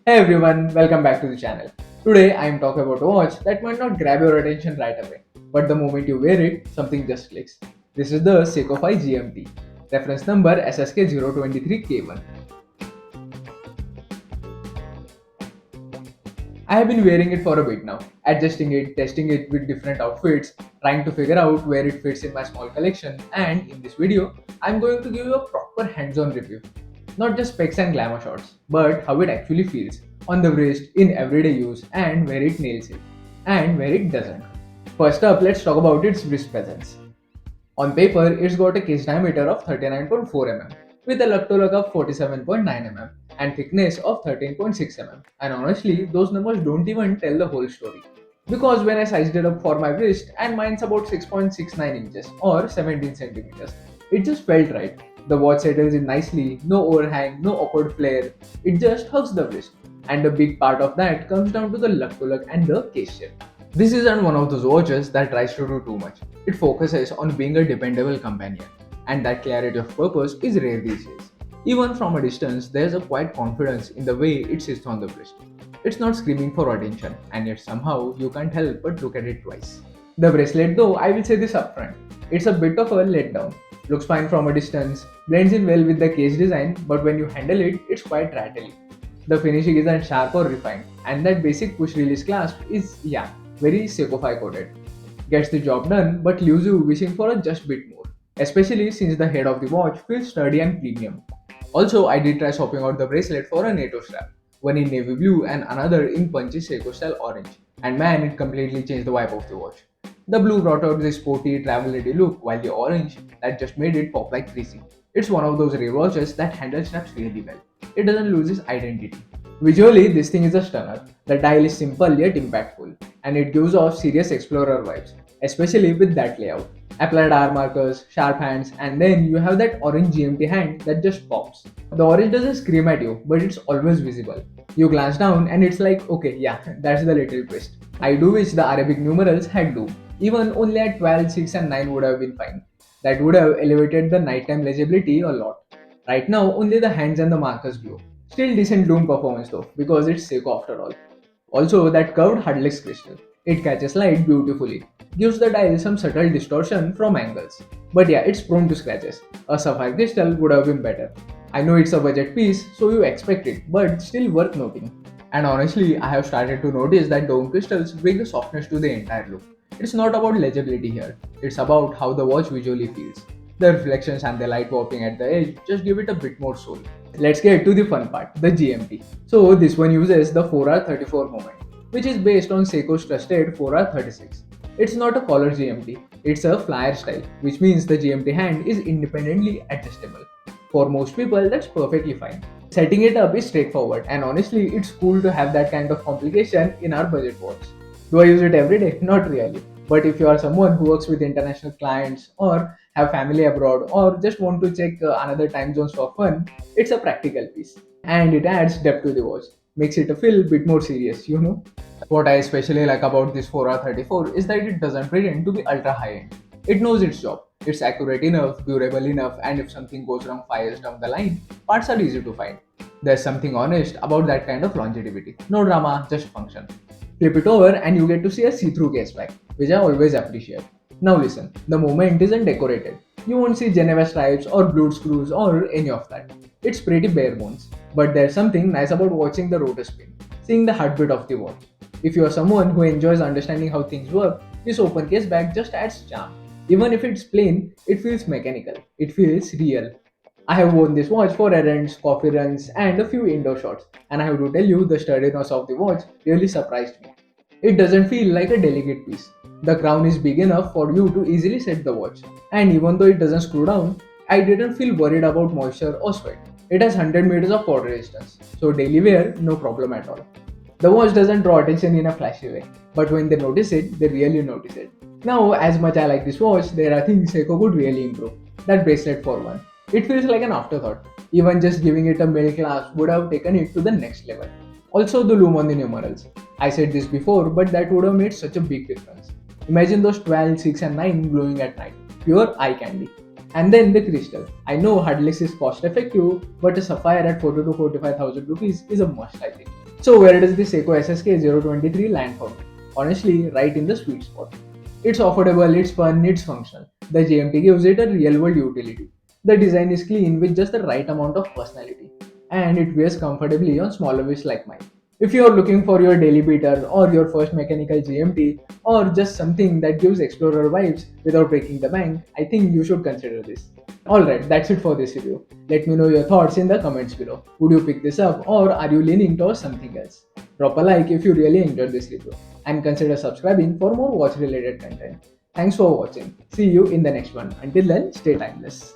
Hey everyone, welcome back to the channel. Today I am talking about a watch that might not grab your attention right away, but the moment you wear it, something just clicks. This is the Seiko GMT, reference number SSK023K1. I have been wearing it for a bit now, adjusting it, testing it with different outfits, trying to figure out where it fits in my small collection, and in this video, I am going to give you a proper hands-on review. Not just specs and glamour shots, but how it actually feels on the wrist, in everyday use, and where it nails it, and where it doesn't. First up, let's talk about its wrist presence. On paper, it's got a case diameter of 39.4 mm with a lug to lug of 47.9 mm and thickness of 13.6 mm. And honestly, those numbers don't even tell the whole story. Because when I sized it up for my wrist, and mine's about 6.69 inches or 17 centimeters, it just felt right. The watch settles in nicely, no overhang, no awkward flare, it just hugs the wrist. And a big part of that comes down to the lug to lug and the case shape. This isn't one of those watches that tries to do too much. It focuses on being a dependable companion, and that clarity of purpose is rare these days. Even from a distance, there's a quiet confidence in the way it sits on the wrist. It's not screaming for attention, and yet somehow you can't help but look at it twice. The bracelet, though, I will say this upfront. It's a bit of a letdown. Looks fine from a distance, blends in well with the case design, but when you handle it, it's quite rattly. The finishing isn't sharp or refined, and that basic push release clasp is, yeah, very Seiko coded. Gets the job done, but leaves you wishing for a just bit more, especially since the head of the watch feels sturdy and premium. Also, I did try swapping out the bracelet for a NATO strap, one in navy blue and another in punchy Seiko style orange, and man, it completely changed the vibe of the watch. The blue brought out this sporty, travel-ready look, while the orange that just made it pop like crazy. It's one of those rare watches that handles straps really well. It doesn't lose its identity. Visually, this thing is a stunner. The dial is simple yet impactful, and it gives off serious explorer vibes, especially with that layout. Applied R markers, sharp hands, and then you have that orange GMT hand that just pops. The orange doesn't scream at you, but it's always visible. You glance down and it's like, okay, yeah, that's the little twist. I do wish the Arabic numerals had do. Even only at 12, 6, and 9 would have been fine. That would have elevated the nighttime legibility a lot. Right now, only the hands and the markers glow. Still decent loom performance though, because it's Seiko after all. Also, that curved hardlex crystal. It catches light beautifully, gives the dial some subtle distortion from angles. But yeah, it's prone to scratches. A sapphire crystal would have been better. I know it's a budget piece, so you expect it, but still worth noting. And honestly, I have started to notice that dome crystals bring a softness to the entire look. It's not about legibility here, it's about how the watch visually feels. The reflections and the light warping at the edge just give it a bit more soul. Let's get to the fun part, the GMT. So this one uses the 4R34 moment, which is based on Seiko's trusted 4R36. It's not a collar GMT, it's a flyer style, which means the GMT hand is independently adjustable. For most people, that's perfectly fine. Setting it up is straightforward, and honestly, it's cool to have that kind of complication in our budget watch. Do I use it every day? Not really. But if you are someone who works with international clients or have family abroad or just want to check another time zones for fun, it's a practical piece. And it adds depth to the watch. Makes it feel a bit more serious. What I especially like about this 4R34 is that it doesn't pretend to be ultra high end. It knows its job. It's accurate enough, durable enough, and if something goes wrong 5 years down the line, parts are easy to find. There's something honest about that kind of longevity. No drama, just function. Flip it over and you get to see a see-through caseback, which I always appreciate. Now listen, the moment isn't decorated. You won't see Geneva stripes or blued screws or any of that. It's pretty bare bones. But there's something nice about watching the rotor spin, seeing the heartbeat of the watch. If you are someone who enjoys understanding how things work, this open caseback just adds charm. Even if it's plain, it feels mechanical. It feels real. I have worn this watch for errands, coffee runs, and a few indoor shots, and I have to tell you the sturdiness of the watch really surprised me. It doesn't feel like a delicate piece. The crown is big enough for you to easily set the watch, and even though it doesn't screw down, I didn't feel worried about moisture or sweat. It has 100 meters of water resistance, so daily wear, no problem at all. The watch doesn't draw attention in a flashy way, but when they notice it, they really notice it. Now, as much I like this watch, there are things Seiko could really improve. That bracelet for one. It feels like an afterthought. Even just giving it a middle class would have taken it to the next level. Also, the loom on the numerals. I said this before, but that would have made such a big difference. Imagine those 12, 6, and 9 glowing at night. Pure eye candy. And then the crystal. I know hardlex is cost effective, but a sapphire at 40 to 45,000 rupees is a must, I think. So where does the Seiko SSK023 land for me? Honestly, right in the sweet spot. It's affordable, it's fun, it's functional. The GMT gives it a real world utility. The design is clean with just the right amount of personality. And it wears comfortably on smaller wrists like mine. If you are looking for your daily beater or your first mechanical GMT or just something that gives explorer vibes without breaking the bank, I think you should consider this. Alright, that's it for this review. Let me know your thoughts in the comments below. Would you pick this up or are you leaning towards something else? Drop a like if you really enjoyed this review and consider subscribing for more watch related content. Thanks for watching. See you in the next one. Until then, stay timeless.